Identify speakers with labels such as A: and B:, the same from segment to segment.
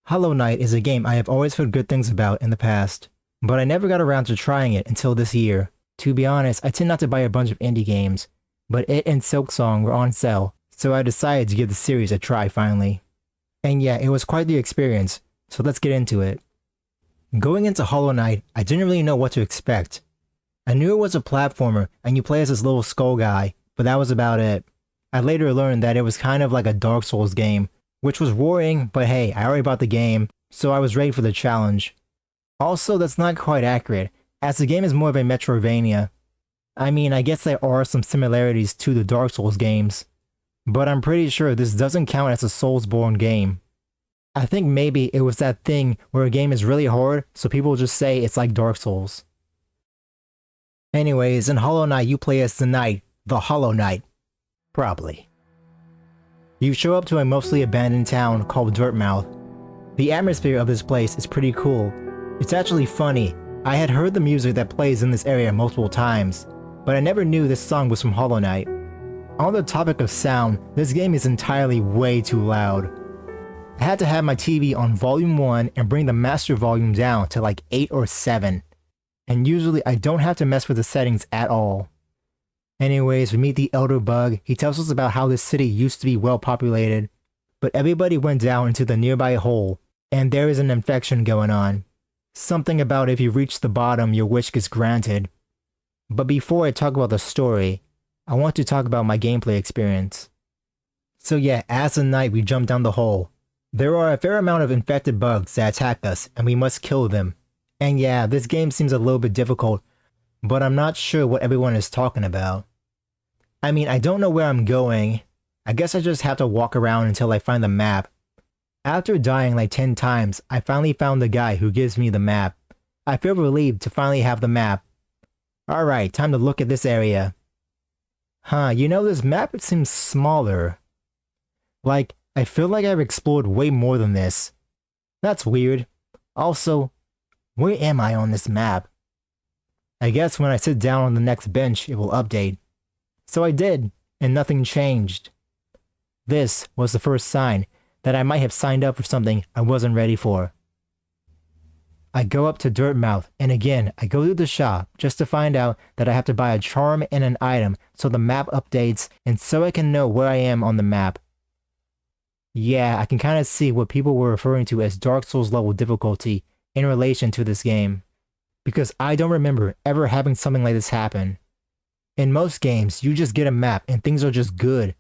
A: Hollow Knight is a game I have always heard good things about in the past, but I never got around to trying it until this year. To be honest, I tend not to buy a bunch of indie games, but it and Silksong were on sale, so I decided to give the series a try finally. And yeah, it was quite the experience, so let's get into it. Going into Hollow Knight, I didn't really know what to expect. I knew it was a platformer and you play as this little skull guy, but that was about it. I later learned that it was kind of like a Dark Souls game, which was worrying, but hey, I already bought the game, so I was ready for the challenge. Also, that's not quite accurate, as the game is more of a Metroidvania. I mean, I guess there are some similarities to the Dark Souls games, but I'm pretty sure this doesn't count as a Soulsborne game. I think maybe it was that thing where a game is really hard, so people just say it's like Dark Souls. Anyways, in Hollow Knight you play as the Knight, the Hollow Knight. Probably. You show up to a mostly abandoned town called Dirtmouth. The atmosphere of this place is pretty cool. It's actually funny, I had heard the music that plays in this area multiple times, but I never knew this song was from Hollow Knight. On the topic of sound, this game is entirely way too loud. I had to have my TV on volume 1 and bring the master volume down to like 8 or 7. And usually I don't have to mess with the settings at all. Anyways, we meet the Elder Bug. He tells us about how this city used to be well populated, but everybody went down into the nearby hole, and there is an infection going on. Something about if you reach the bottom, your wish gets granted. But before I talk about the story, I want to talk about my gameplay experience. So yeah, as a knight we jump down the hole. There are a fair amount of infected bugs that attack us, and we must kill them. And yeah, this game seems a little bit difficult, but I'm not sure what everyone is talking about. I mean, I don't know where I'm going. I guess I just have to walk around until I find the map. After dying like 10 times, I finally found the guy who gives me the map. I feel relieved to finally have the map. Alright, time to look at this area. You know, this map seems smaller. Like, I feel like I've explored way more than this. That's weird. Also, where am I on this map? I guess when I sit down on the next bench, it will update. So I did, and nothing changed. This was the first sign that I might have signed up for something I wasn't ready for. I go up to Dirtmouth, and again, I go to the shop just to find out that I have to buy a charm and an item so the map updates and so I can know where I am on the map. Yeah, I can kind of see what people were referring to as Dark Souls level difficulty in relation to this game, because I don't remember ever having something like this happen. In most games, you just get a map and things are just good.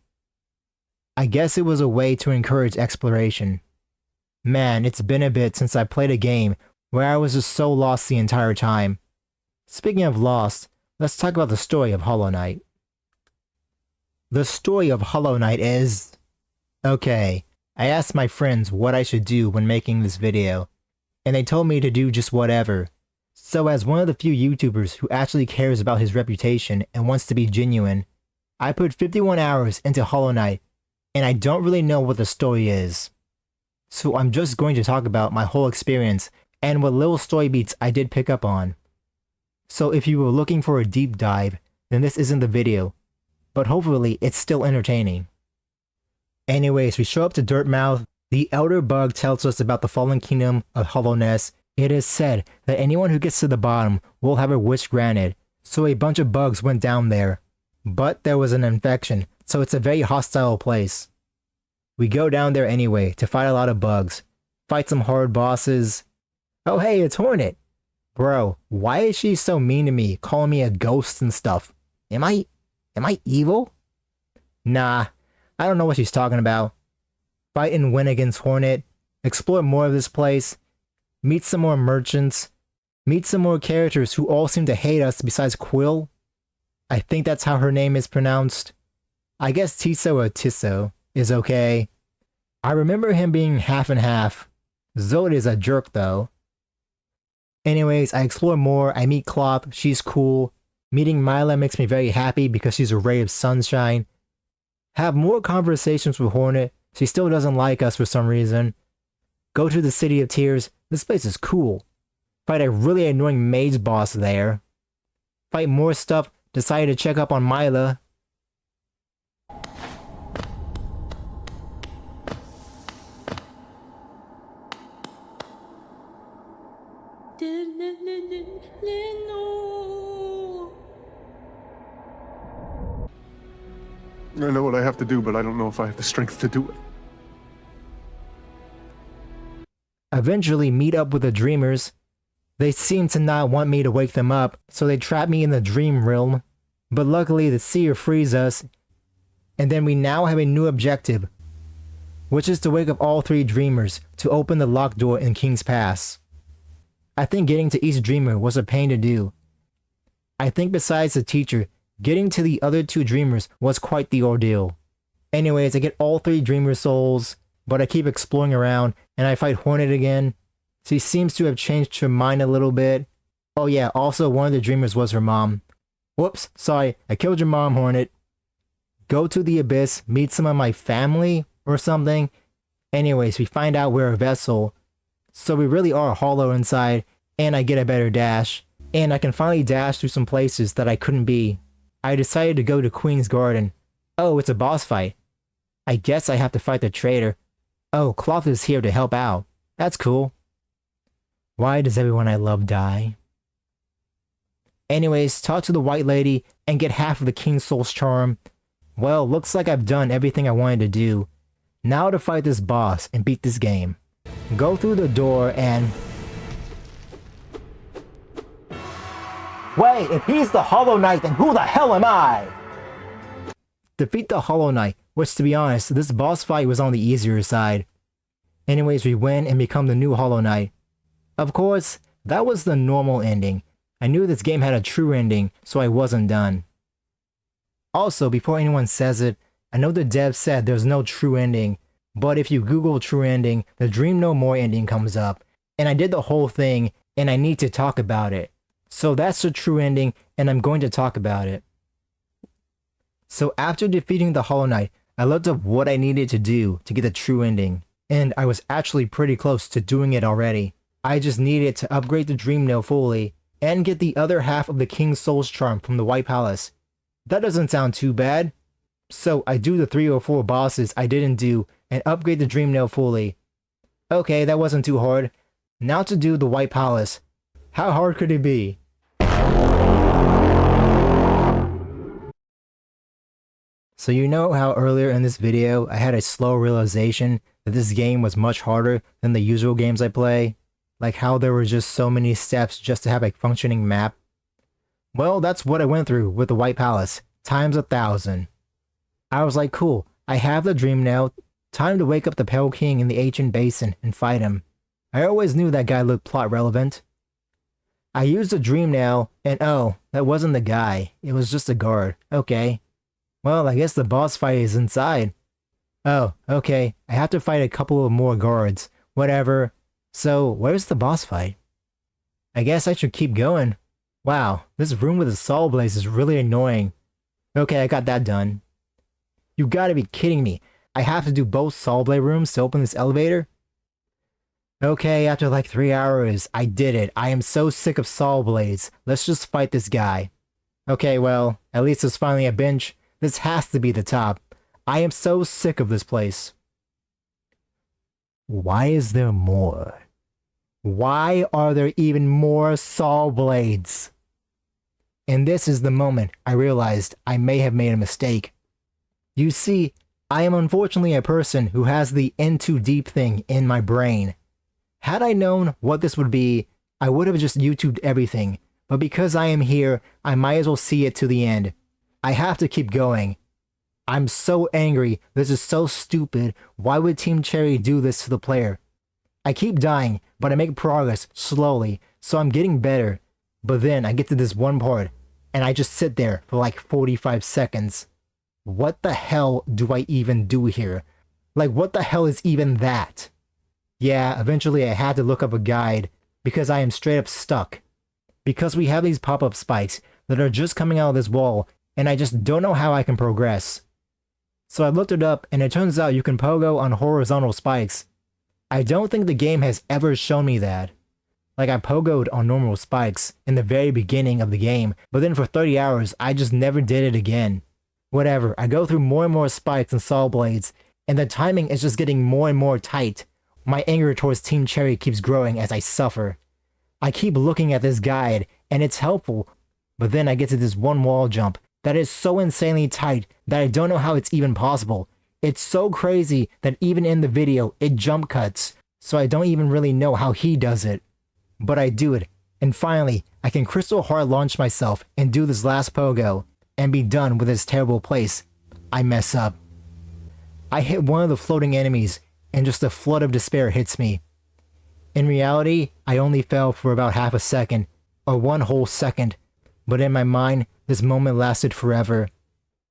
A: I guess it was a way to encourage exploration. Man, it's been a bit since I played a game where I was just so lost the entire time. Speaking of lost, let's talk about the story of Hollow Knight. The story of Hollow Knight is... Okay, I asked my friends what I should do when making this video, and they told me to do just whatever. So as one of the few YouTubers who actually cares about his reputation and wants to be genuine, I put 51 hours into Hollow Knight, and I don't really know what the story is. So I'm just going to talk about my whole experience and what little story beats I did pick up on. So if you were looking for a deep dive, then this isn't the video, but hopefully it's still entertaining. Anyways, we show up to Dirtmouth. The Elder Bug tells us about the fallen kingdom of Hollowness. It is said that anyone who gets to the bottom will have a wish granted, so a bunch of bugs went down there. But there was an infection, so it's a very hostile place. We go down there anyway to fight a lot of bugs, fight some hard bosses. Oh hey, it's Hornet! Bro, why is she so mean to me, calling me a ghost and stuff? Am I evil? Nah, I don't know what she's talking about. Fight and win against Hornet, explore more of this place, meet some more merchants, meet some more characters who all seem to hate us besides Quill. I think that's how her name is pronounced. I guess Tiso or Tiso is okay. I remember him being half and half. Zod is a jerk though. Anyways, I explore more, I meet Cloth, she's cool. Meeting Mila makes me very happy because she's a ray of sunshine. Have more conversations with Hornet, she still doesn't like us for some reason. Go to the City of Tears, this place is cool. Fight a really annoying mage boss there. Fight more stuff, decide to check up on Mila.
B: I know what I have to do, but I don't know if I have the strength to do it.
A: Eventually meet up with the dreamers. They seem to not want me to wake them up, so they trap me in the dream realm. But luckily the seer frees us, and then we now have a new objective, which is to wake up all 3 dreamers to open the locked door in King's Pass. I think getting to each dreamer was a pain to do. I think besides the teacher, getting to the other 2 dreamers was quite the ordeal. Anyways, I get all 3 dreamer souls, but I keep exploring around, and I fight Hornet again. She seems to have changed her mind a little bit. Oh yeah, also one of the dreamers was her mom. Whoops, sorry, I killed your mom, Hornet. Go to the abyss, meet some of my family, or something. Anyways, we find out we're a vessel, so we really are hollow inside, and I get a better dash. And I can finally dash through some places that I couldn't be. I decided to go to Queen's Garden. Oh, it's a boss fight. I guess I have to fight the traitor. Oh, Cloth is here to help out. That's cool. Why does everyone I love die? Anyways, talk to the white lady and get half of the King's Soul's charm. Well, looks like I've done everything I wanted to do. Now to fight this boss and beat this game. Go through the door and... Wait, if he's the Hollow Knight, then who the hell am I? Defeat the Hollow Knight, which to be honest, this boss fight was on the easier side. Anyways, we win and become the new Hollow Knight. Of course, that was the normal ending. I knew this game had a true ending, so I wasn't done. Also, before anyone says it, I know the devs said there's no true ending, but if you Google true ending, the Dream No More ending comes up, and I did the whole thing, and I need to talk about it. So that's the true ending, and I'm going to talk about it. So after defeating the Hollow Knight, I looked up what I needed to do to get the true ending, and I was actually pretty close to doing it already. I just needed to upgrade the Dream Nail fully, and get the other half of the King's Soul's charm from the White Palace. That doesn't sound too bad. So I do the 3 or 4 bosses I didn't do, and upgrade the Dream Nail fully. Okay, that wasn't too hard. Now to do the White Palace. How hard could it be? So you know how earlier in this video I had a slow realization that this game was much harder than the usual games I play? Like how there were just so many steps just to have a functioning map? Well, that's what I went through with the White Palace, times 1,000. I was like, cool, I have the Dream Nail, time to wake up the Pale King in the ancient basin and fight him. I always knew that guy looked plot relevant. I used the Dream Nail, and oh, that wasn't the guy, it was just a guard, okay. Well, I guess the boss fight is inside. Oh, okay, I have to fight a couple of more guards, whatever. So, where's the boss fight? I guess I should keep going. Wow, this room with the Soul Blaze is really annoying. Okay, I got that done. You gotta be kidding me. I have to do both Soul Blade rooms to open this elevator? Okay, after like 3 hours, I did it. I am so sick of Soul Blades. Let's just fight this guy. Okay, well, at least there's finally a bench. This has to be the top. I am so sick of this place. Why is there more? Why are there even more Soul Blades? And this is the moment I realized I may have made a mistake. You see, I am unfortunately a person who has the in too deep thing in my brain. Had I known what this would be, I would have just YouTubed everything, but because I am here, I might as well see it to the end. I have to keep going. I'm so angry, this is so stupid, why would Team Cherry do this to the player? I keep dying, but I make progress, slowly, so I'm getting better. But then I get to this one part, and I just sit there for like 45 seconds. What the hell do I even do here? Like, what the hell is even that? Yeah, eventually I had to look up a guide, because I am straight up stuck. Because we have these pop-up spikes that are just coming out of this wall, and I just don't know how I can progress. So I looked it up, and it turns out you can pogo on horizontal spikes. I don't think the game has ever shown me that. Like, I pogoed on normal spikes in the very beginning of the game, but then for 30 hours, I just never did it again. Whatever, I go through more and more spikes and Soul Blades, and the timing is just getting more and more tight. My anger towards Team Cherry keeps growing as I suffer. I keep looking at this guide, and it's helpful, but then I get to this one wall jump that is so insanely tight that I don't know how it's even possible. It's so crazy that even in the video, it jump cuts, so I don't even really know how he does it. But I do it, and finally, I can crystal hard launch myself and do this last pogo, and be done with this terrible place. I mess up. I hit one of the floating enemies, and just a flood of despair hits me. In reality, I only fell for about half a second, or one whole second, but in my mind, this moment lasted forever.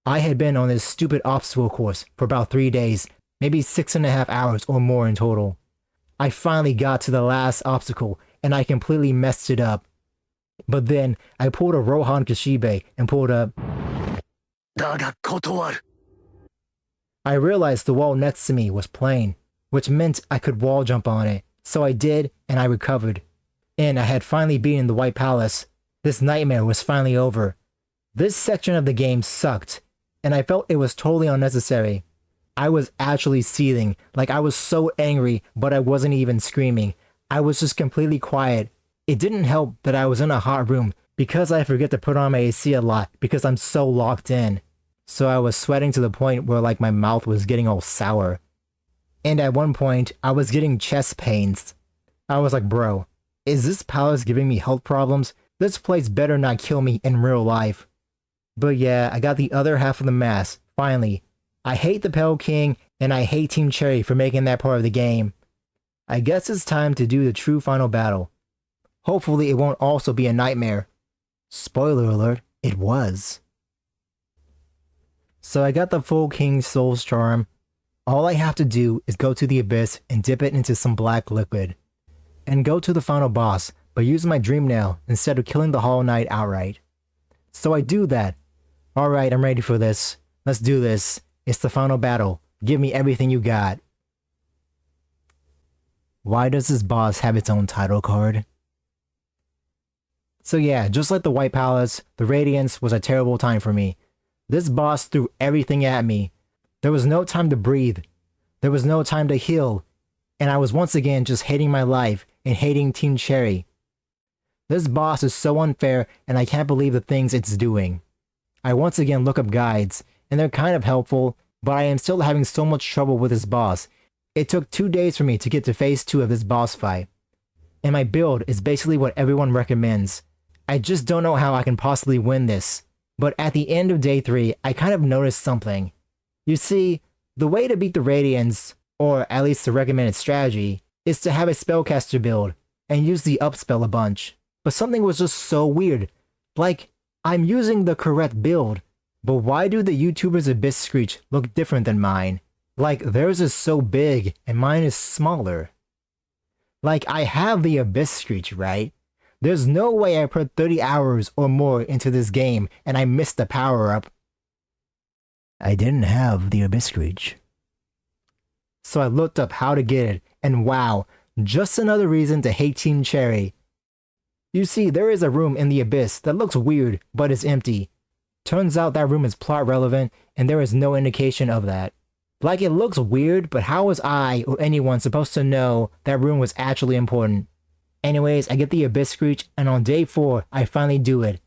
A: I had been on this stupid obstacle course for about 3 days, maybe 6.5 hours or more in total. I finally got to the last obstacle, and I completely messed it up. But then, I pulled a Rohan Kashibe and pulled up. I realized the wall next to me was plain, which meant I could wall jump on it, so I did, and I recovered. And I had finally beaten the White Palace. This nightmare was finally over. This section of the game sucked, and I felt it was totally unnecessary. I was actually seething, like I was so angry, but I wasn't even screaming. I was just completely quiet. It didn't help that I was in a hot room, because I forget to put on my AC a lot because I'm so locked in. So I was sweating to the point where like my mouth was getting all sour. And at one point, I was getting chest pains. I was like, bro, is this palace giving me health problems? This place better not kill me in real life. But yeah, I got the other half of the mask, finally. I hate the Pale King, and I hate Team Cherry for making that part of the game. I guess it's time to do the true final battle. Hopefully it won't also be a nightmare. Spoiler alert, it was. So I got the full King Soul's Charm. All I have to do is go to the Abyss and dip it into some black liquid. And go to the final boss, but use my Dream Nail instead of killing the Hollow Knight outright. So I do that. Alright, I'm ready for this. Let's do this. It's the final battle. Give me everything you got. Why does this boss have its own title card? So yeah, just like the White Palace, the Radiance was a terrible time for me. This boss threw everything at me. There was no time to breathe. There was no time to heal. And I was once again just hating my life and hating Team Cherry. This boss is so unfair and I can't believe the things it's doing. I once again look up guides, and they're kind of helpful, but I am still having so much trouble with this boss. It took 2 days for me to get to phase 2 of this boss fight. And my build is basically what everyone recommends. I just don't know how I can possibly win this. But at the end of day 3, I kind of noticed something. You see, the way to beat the Radiance, or at least the recommended strategy, is to have a spellcaster build, and use the up spell a bunch. But something was just so weird. Like, I'm using the correct build, but why do the YouTuber's Abyss Screech look different than mine? Like, theirs is so big, and mine is smaller. Like, I have the Abyss Screech, right? There's no way I put 30 hours or more into this game, and I missed the power-up. I didn't have the Abyss Screech. So I looked up how to get it, and wow, just another reason to hate Team Cherry. You see, there is a room in the Abyss that looks weird, but is empty. Turns out that room is plot relevant, and there is no indication of that. Like, it looks weird, but how was I or anyone supposed to know that room was actually important? Anyways, I get the Abyss Screech, and on day 4, I finally do it.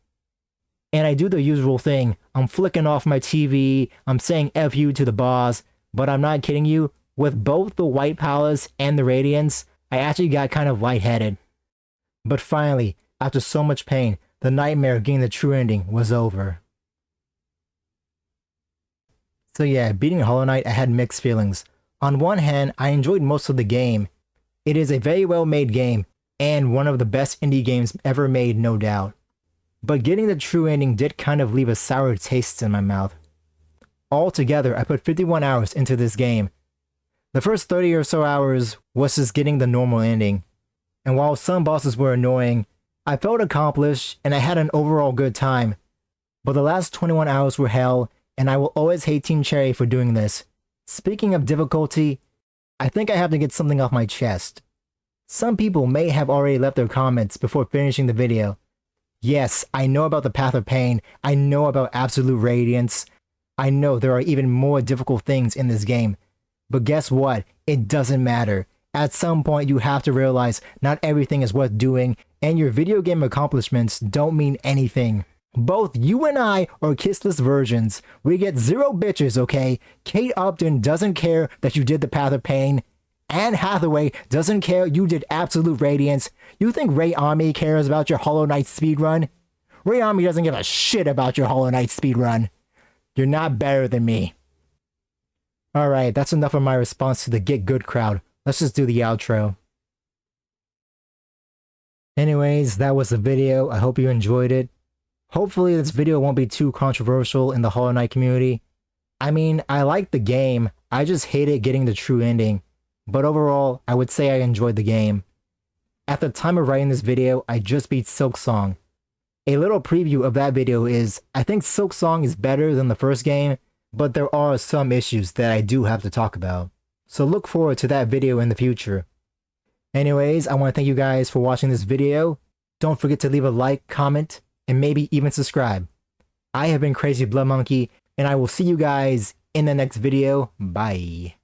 A: And I do the usual thing. I'm flicking off my TV, I'm saying F you to the boss, but I'm not kidding you, with both the White Palace and the Radiance, I actually got kind of lightheaded. But finally, after so much pain, the nightmare of getting the true ending was over. So yeah, beating Hollow Knight, I had mixed feelings. On one hand, I enjoyed most of the game. It is a very well made game, and one of the best indie games ever made, no doubt. But getting the true ending did kind of leave a sour taste in my mouth. Altogether, I put 51 hours into this game. The first 30 or so hours was just getting the normal ending. And while some bosses were annoying, I felt accomplished and I had an overall good time. But the last 21 hours were hell, and I will always hate Team Cherry for doing this. Speaking of difficulty, I think I have to get something off my chest. Some people may have already left their comments before finishing the video. Yes, I know about the Path of Pain, I know about Absolute Radiance, I know there are even more difficult things in this game. But guess what? It doesn't matter. At some point, you have to realize not everything is worth doing, and your video game accomplishments don't mean anything. Both you and I are kissless versions. We get 0 bitches, okay? Kate Upton doesn't care that you did the Path of Pain. Anne Hathaway doesn't care you did Absolute Radiance. You think Ray Army cares about your Hollow Knight speedrun? Ray Army doesn't give a shit about your Hollow Knight speedrun. You're not better than me. Alright, that's enough of my response to the Get Good crowd. Let's just do the outro. Anyways, that was the video. I hope you enjoyed it. Hopefully this video won't be too controversial in the Hollow Knight community. I mean, I like the game, I just hated getting the true ending. But overall, I would say I enjoyed the game. At the time of writing this video, I just beat Silksong. A little preview of that video is, I think Silksong is better than the first game, but there are some issues that I do have to talk about. So look forward to that video in the future. Anyways, I want to thank you guys for watching this video. Don't forget to leave a like, comment, and maybe even subscribe. I have been Crazy Blood Monkey, and I will see you guys in the next video. Bye.